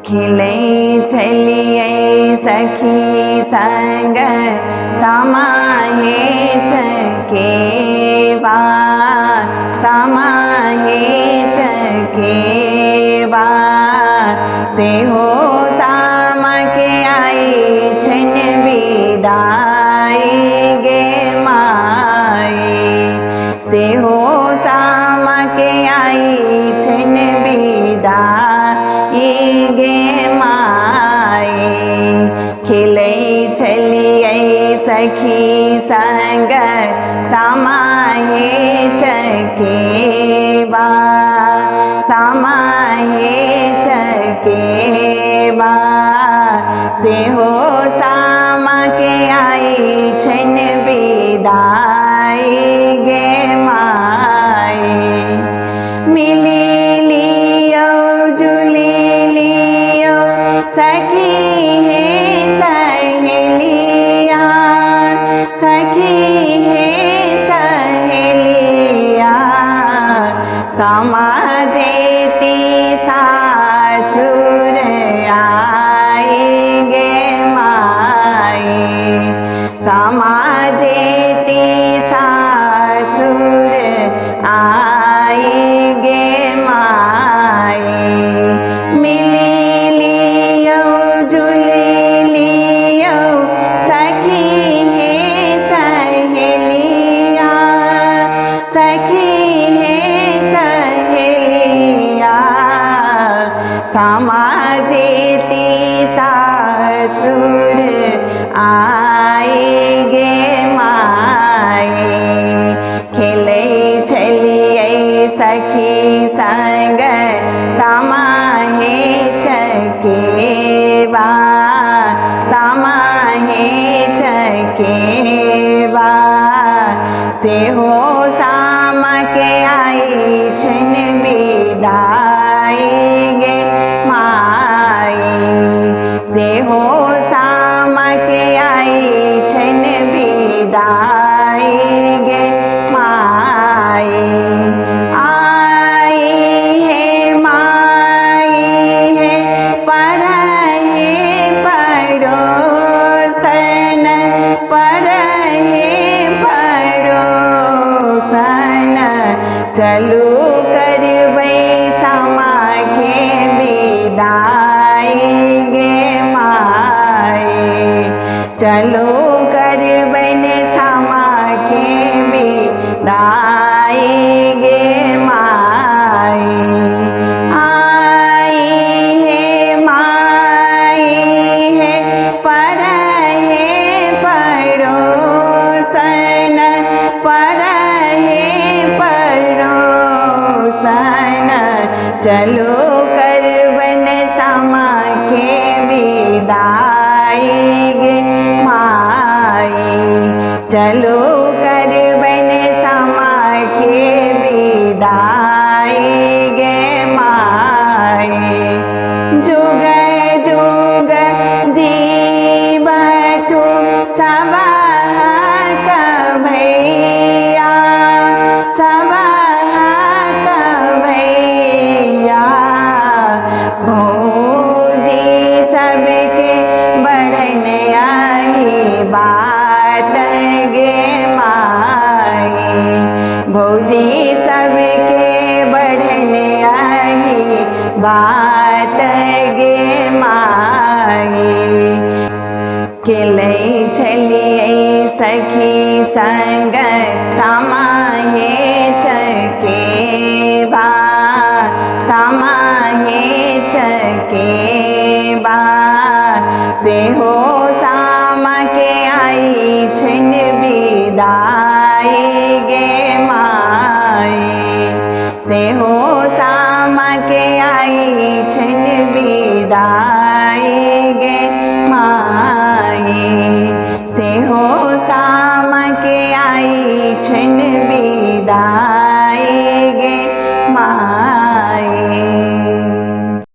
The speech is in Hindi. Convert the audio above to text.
खिले चलिए सखी संग समाये चकेवा से हो साम के आई छन विदाई गे माई से हो साम के आई छन विदाई गे माई खिले चलिए सखी संग समाये चकेवा से हो साम के आई छन विदाई गे माई मिली लियो जुली लियो सखी है सहेलिया सखी है सहेलिया समाजेती सासुर आई गे माई समाजेती सासुर आई गे माई मिली लियो जुली लियो सखी है सहेलिया सखी है सहेलिया समाजेती सासुर आई गे माई खिले चलिए सखी संग समाये चकेवा से हो साम के आई छन विदाई गे माई से हो साम के आई छन विदाई गे माई आई है माई है पर है पड़ोसन चलू करबै समा के विदाई गे माई चलो करबन समा के विदाई गे माई आई है माई है पर है पड़ोसन चलो करबन समा के विदाई गे माई चलो करबन समा के विदाई गे माई जुग जुग जीवतु सब भैया सब भौजी सबके बढ़न आई बात गे माई भौजी सबके बढ़न आई बात गे माई खिले चलिए सखी संग समाये चकेवा से हो साम के आई छन विदाई गे माई से हो साम के आई छन विदाई गे माई से हो साम के आई छन विदाई